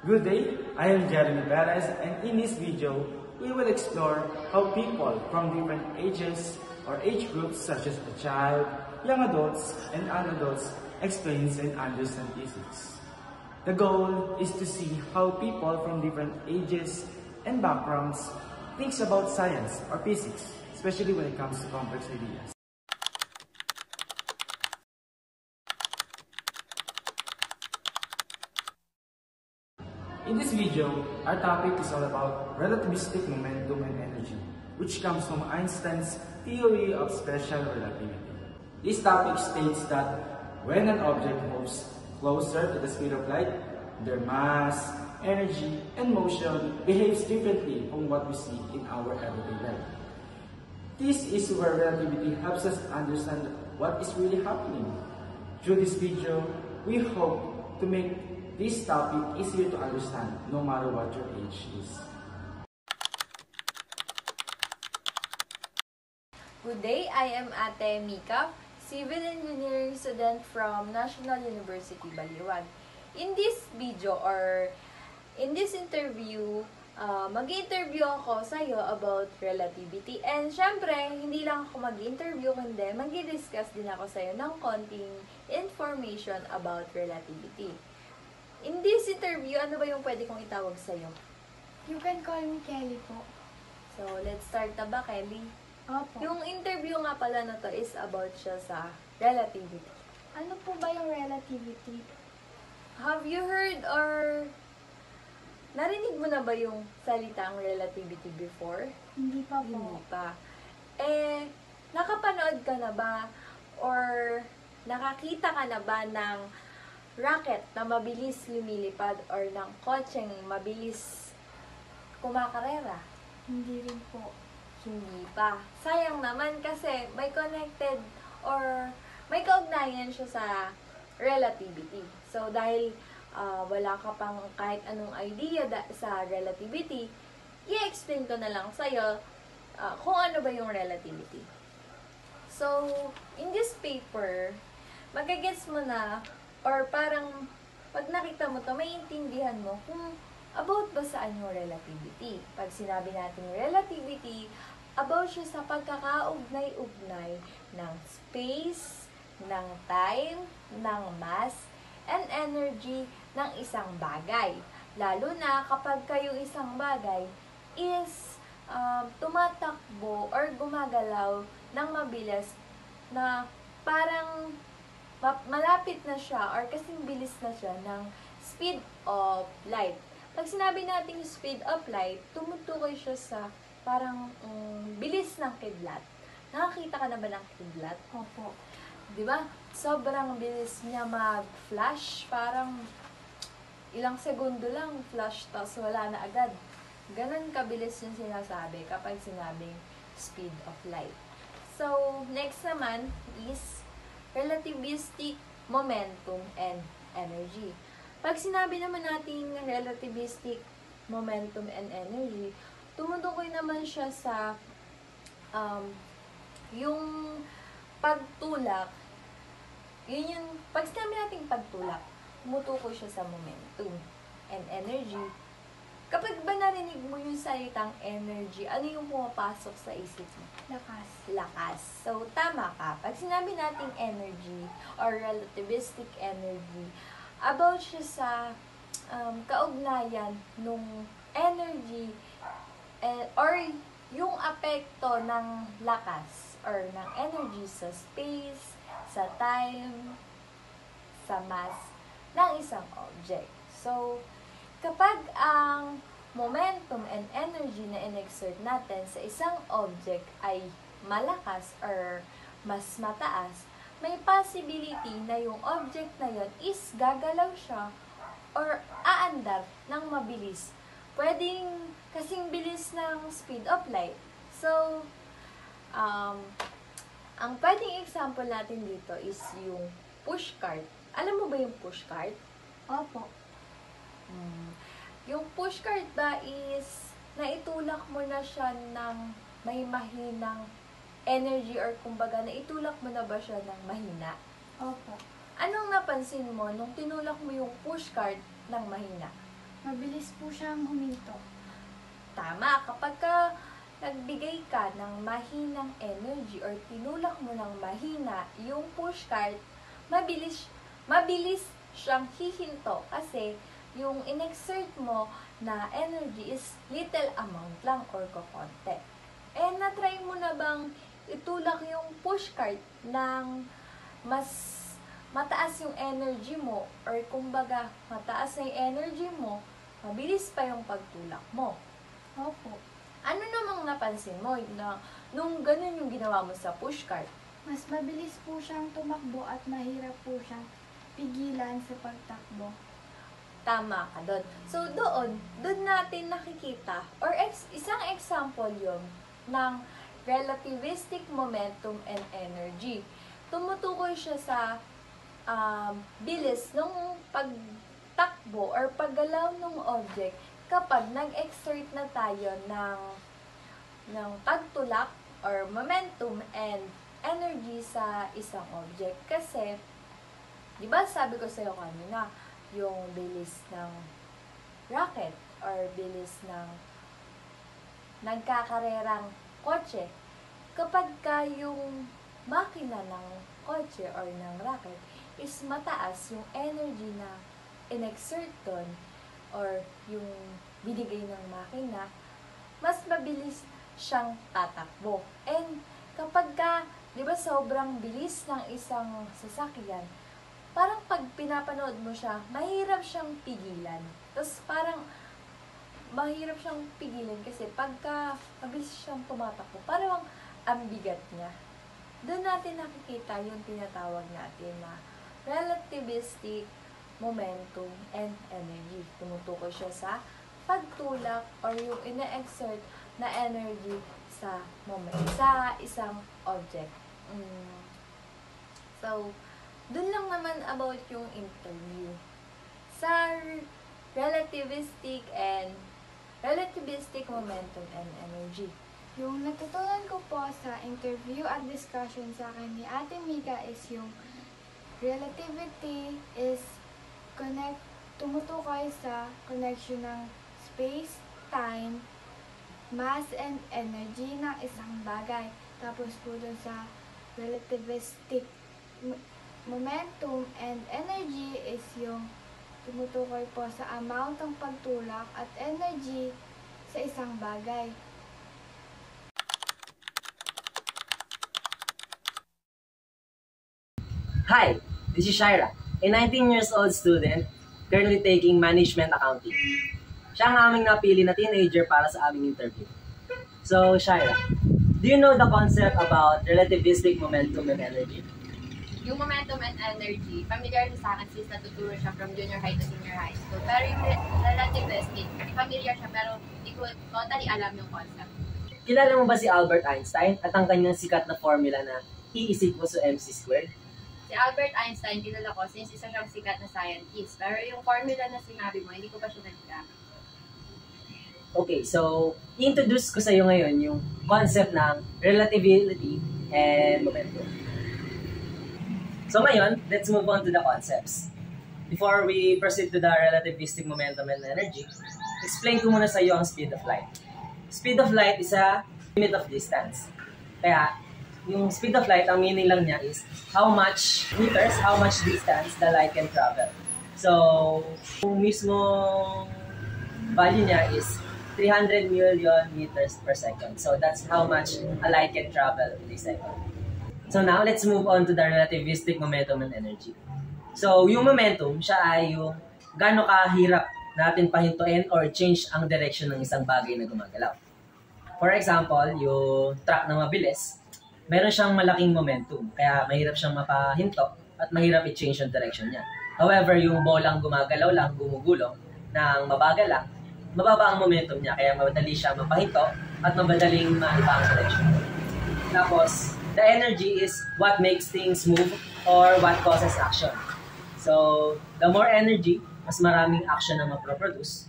Good day, I am Jeremy Perez, and in this video, we will explore how people from different ages or age groups such as a child, young adults, and adults experience and understand physics. The goal is to see how people from different ages and backgrounds thinks about science or physics, especially when it comes to complex ideas. In this video, our topic is all about relativistic momentum and energy, which comes from Einstein's theory of special relativity. This topic states that when an object moves closer to the speed of light, their mass, energy, and motion behaves differently from what we see in our everyday life. This is where relativity helps us understand what is really happening. Through this video, we hope to make this topic easier to understand no matter what your age is. Good day, I am Ate Mika, Civil Engineering student from National University, Baliwag. In this video or in this interview, mag-interview ako sa iyo about relativity. And syempre, hindi lang ako mag-interview, kundi mag-discuss din ako sa iyo ng konting information about relativity. In this interview, ano ba yung pwede kong itawag sa'yo? You can call me Kelly po. So, let's start na ba, Kelly? Opo. Yung interview nga pala na to is about siya sa relativity. Ano po ba yung relativity? Have you heard or narinig mo na ba yung salitang relativity before? Hindi pa po. Hindi pa. Nakapanood ka na ba or nakakita ka na ba ng rocket na mabilis lumilipad or ng kotseng mabilis kumakarera? Hindi rin po. Hindi pa. Sayang naman kasi may connected or may kaugnayan siya sa relativity. So, dahil wala ka pang kahit anong idea sa relativity, i-explain ko na lang sa'yo kung ano ba yung relativity. So, in this paper, magagets mo na or parang, pag nakita mo to, may intindihan mo kung about ba saan yung relativity. Pag sinabi natin relativity, about siya sa pagkakaugnay-ugnay ng space, ng time, ng mass, and energy ng isang bagay. Lalo na kapag yung isang bagay is tumatakbo or gumagalaw ng mabilis na parang malapit na siya or kasing bilis na siya ng speed of light. Pag sinabi natin speed of light, tumutukoy siya sa parang bilis ng kidlat. Nakakita ka na ba ng kidlat? Opo. Diba? Sobrang bilis niya mag-flash. Parang ilang segundo lang flash, tapos wala na agad. Ganon kabilis yung sinasabi kapag sinabing speed of light. So, next naman is relativistic momentum and energy. Pag sinabi naman natin relativistic momentum and energy, tumutukoy naman siya sa yung pagtulak. Yun yung, pag sinabi natin pagtulak, tumutukoy siya sa momentum and energy. Kapag ba narinig mo yung salitang energy, ano yung pumapasok sa isip mo? Lakas. Lakas. So, tama ka. Pag sinabi nating energy or relativistic energy, about siya sa kaugnayan nung energy or yung apekto ng lakas or ng energy sa space, sa time, sa mass ng isang object. So, kapag ang momentum and energy na in-exert natin sa isang object ay malakas or mas mataas, may possibility na yung object na yon is gagalaw siya or aandar ng mabilis. Pwedeng kasing bilis ng speed of light. So, ang pwedeng example natin dito is yung pushcart. Alam mo ba yung pushcart? Opo. Yung pushcart ba is naitulak mo na siya ng may mahinang energy or kumbaga naitulak mo na ba siya ng mahina? Opo. Anong napansin mo nung tinulak mo yung pushcart ng mahina? Mabilis po siyang huminto. Tama, kapag nagbigay ka ng mahinang energy or tinulak mo ng mahina yung pushcart, mabilis siyang hihinto kasi yung in-exert mo na energy is little amount lang or kokonte. And na-try mo na bang itulak yung pushcart ng mas mataas yung energy mo or kumbaga mataas na yung energy mo, mabilis pa yung pagtulak mo? Opo. Ano namang napansin mo na nung ganun yung ginawa mo sa pushcart? Mas mabilis po siyang tumakbo at mahirap po siyang pigilan sa pagtakbo. Tama ka doon. So doon natin nakikita or isang example yun ng relativistic momentum and energy. Tumutukoy siya sa bilis ng pagtakbo or paggalaw ng object kapag nag-exert na tayo ng pagtulak or momentum and energy sa isang object. Kasi, di ba sabi ko sa'yo kanina, yung bilis ng rocket or bilis ng nagkakarerang kotse, kapag ka yung makina ng kotse or ng rocket is mataas yung energy na in-exert doon or yung binigay ng makina, mas mabilis siyang tatakbo. And kapag ka, di ba sobrang bilis ng isang sasakyan, parang pag pinapanood mo siya, mahirap siyang pigilan. Tapos parang mahirap siyang pigilan kasi pagka mabilis siyang tumatakbo, parang ang bigat niya. Doon natin nakikita yung tinatawag natin na relativistic momentum and energy. Tumutukoy siya sa pagtulak or yung ina-exert na energy sa isang object. So, dun lang naman about yung interview. Sa relativistic momentum and energy. Yung natutunan ko po sa interview at discussion sa akin ni Ate Mika is yung relativity is tumutukoy sa connection ng space, time, mass, and energy ng isang bagay. Tapos po dun sa relativistic momentum and energy is yung tumutukoy po sa amount ng pagtulak at energy sa isang bagay. Hi, this is Shaira, a 19 years old student currently taking management accounting. Siya ang aming napili na teenager para sa aming interview. So, Shaira, do you know the concept about relativistic momentum and energy? Yung momentum and energy, familiar sa akin since natuturo siya from junior high to senior high school. Pero yung relativistic, familiar siya pero hindi ko totally alam yung concept. Kilala mo ba si Albert Einstein at ang kanyang sikat na formula na E is equal to mc squared? Si Albert Einstein, kilala ko since isa siyang sikat na scientist. Pero yung formula na sinabi mo, hindi ko pa siya nagka. Okay, so i-introduce ko sa iyo ngayon yung concept ng relativity and momentum. So ngayon, let's move on to the concepts. Before we proceed to the relativistic momentum and energy, explain ko muna sa iyo ang speed of light. Speed of light is a unit of distance. Kaya, yung speed of light, ang meaning lang niya is how much meters, how much distance the light can travel. So, yung mismong value niya is 300 million meters per second. So, that's how much a light can travel in a second. So now, let's move on to the relativistic momentum and energy. So, yung momentum, siya ay yung gaano kahirap natin pahintuin or change ang direction ng isang bagay na gumagalaw. For example, yung truck na mabilis, meron siyang malaking momentum, kaya mahirap siyang mapahinto at mahirap i-change yung direction niya. However, yung bolang gumagalaw lang, gumugulong, ng mabagal lang, mababa ang momentum niya, kaya madali siyang mapahinto at madaling maiba ang direction. Tapos, the energy is what makes things move or what causes action. So, the more energy, mas maraming action ang maproproduce.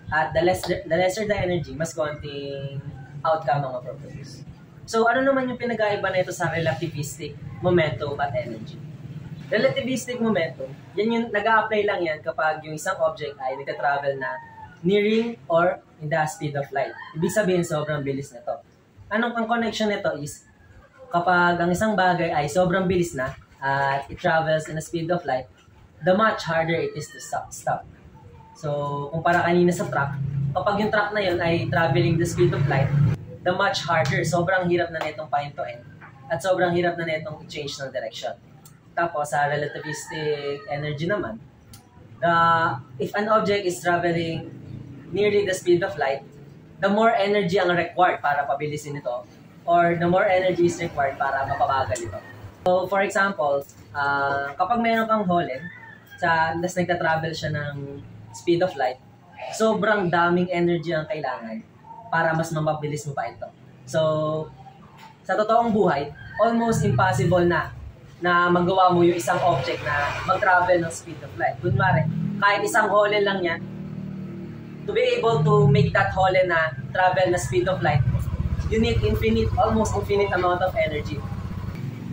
At the lesser the energy, mas konting outcome ang maproproduce. So, ano naman yung pinag-aiba na ito sa relativistic momentum at energy? Relativistic momentum, yan yung nag-a-apply lang yan kapag yung isang object ay nagka-travel na nearing or in the speed of light. Ibig sabihin, sobrang bilis nito. Ang connection nito is, kapag ang isang bagay ay sobrang bilis na at it travels in the speed of light, the much harder it is to stop. So, kumpara kanina sa truck, kapag yung truck na yun ay traveling the speed of light, the much harder, sobrang hirap na netong pahintuin at sobrang hirap na netong i-change ng direction. Tapos, sa relativistic energy naman, if an object is traveling nearly the speed of light, the more energy ang required para pabilisin ito, or the more energy is required para mapabagal ito. So, for example, kapag mayroon kang holen, tapos nagta-travel siya ng speed of light, sobrang daming energy ang kailangan para mas mapabilis mo pa ito. So, sa totoong buhay, almost impossible na magawa mo yung isang object na mag-travel ng speed of light. Kunwari, kahit isang holen lang yan, to be able to make that holen na travel na speed of light, you need almost infinite amount of energy.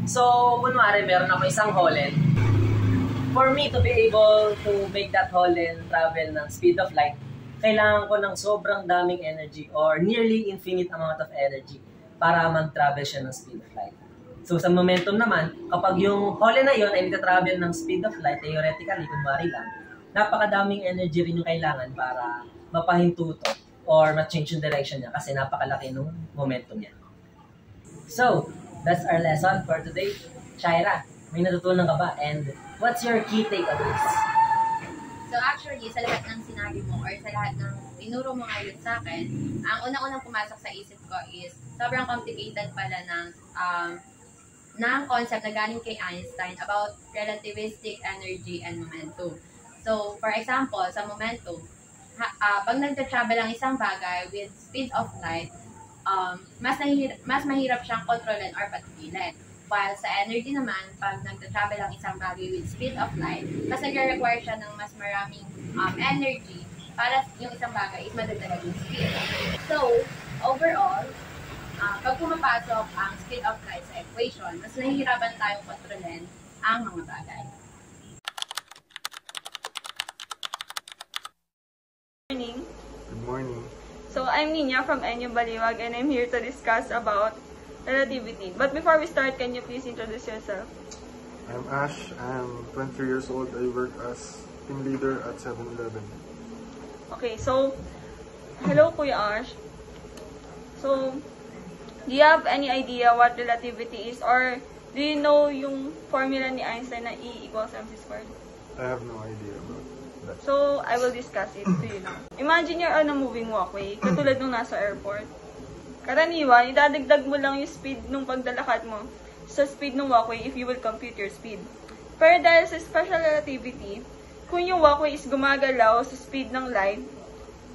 So, kunwari, meron ako isang holen. For me to be able to make that holen travel ng speed of light, kailangan ko ng sobrang daming energy or nearly infinite amount of energy para mag-travel siya ng speed of light. So, sa momentum naman, kapag yung holen na yun ay nagta-travel ng speed of light, theoretically, kunwari lang, napakadaming energy rin yung kailangan para mapahinto to or ma-change yung direction niya kasi napakalaki ng momentum niya. So, that's our lesson for today. Shaira, may natutunan ka ba? And what's your key takeaways? So actually, sa lahat ng sinabi mo or sa lahat ng tinuro mo ngayon sa akin, ang unang-unang pumasok sa isip ko is sobrang complicated pala ng concept na galing kay Einstein about relativistic energy and momentum. So, for example, sa momentum, pag nagta-travel ang isang bagay with speed of light, mas mahirap siyang kontrolin or patigilin. While sa energy naman, pag nagta-travel ang isang bagay with speed of light, mas nag-require siya ng mas maraming energy para yung isang bagay is madagdagan yung speed. So, overall, pag pumapasok ang speed of light sa equation, mas nahihirapan tayong kontrolin ang mga bagay. Good morning. So I'm Nina from NU Baliwag and I'm here to discuss about relativity. But before we start, can you please introduce yourself? I'm Ash. I'm 23 years old. I work as team leader at 7-Eleven. Okay, so hello Kuya Ash. So, do you have any idea what relativity is or do you know yung formula ni Einstein na E equals mc squared? I have no idea about that. So, I will discuss it to you now. Imagine you're on a moving walkway, katulad nung nasa airport. Karaniwan, idadagdag mo lang yung speed nung paglalakad mo sa speed ng walkway if you will compute your speed. Pero dahil sa special relativity, kung yung walkway is gumagalaw sa speed ng light,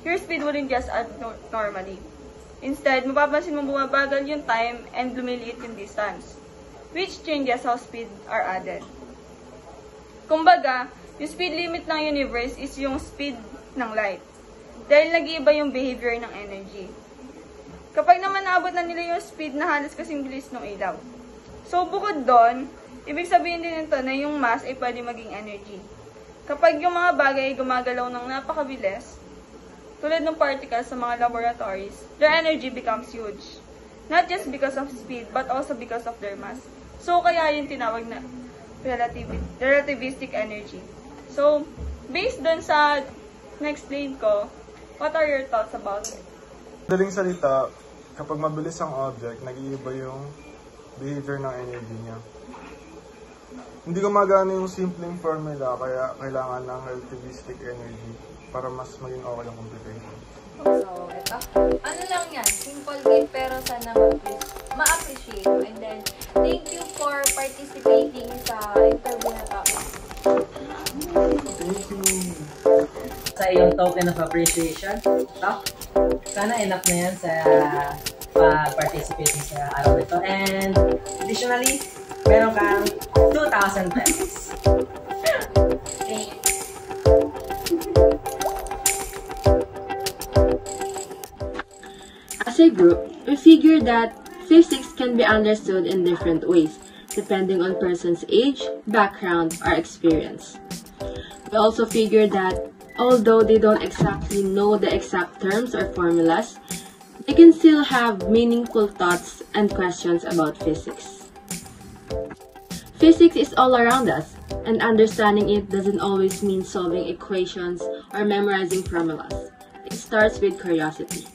your speed wouldn't just add normally. Instead, mapapansin mo bumabagal yung time and lumiliit yung distance, which changes how speed are added. Kumbaga, yung speed limit ng universe is yung speed ng light, dahil nag-iiba yung behavior ng energy. Kapag naman naabot na nila yung speed na halos kasing bilis ng ilaw. So, bukod doon, ibig sabihin din nito na yung mass ay pwede maging energy. Kapag yung mga bagay ay gumagalaw ng napakabilis, tulad ng particles sa mga laboratories, their energy becomes huge. Not just because of speed, but also because of their mass. So, kaya yung tinawag na relativistic energy. So, based dun sa na-explain ko, what are your thoughts about it? Daling salita, kapag mabilis ang object, nag-iiba yung behavior ng energy niya. Hindi gumagana yung simpleng formula, kaya kailangan ng relativistic energy para mas maging okay ang computation. So, ito. Ano lang yan? Simple game pero sana ma-appreciate mo. And then, thank you for participating sa interview na to. Thank you! Sa iyong token of appreciation, sana enough na yan sa pag-participate sa araw nito. And additionally, meron kang 2,000 pesos. Thank you. As a group, we figured that physics can be understood in different ways, depending on person's age, background, or experience. We also figured that although they don't exactly know the exact terms or formulas, they can still have meaningful thoughts and questions about physics. Physics is all around us, and understanding it doesn't always mean solving equations or memorizing formulas. It starts with curiosity.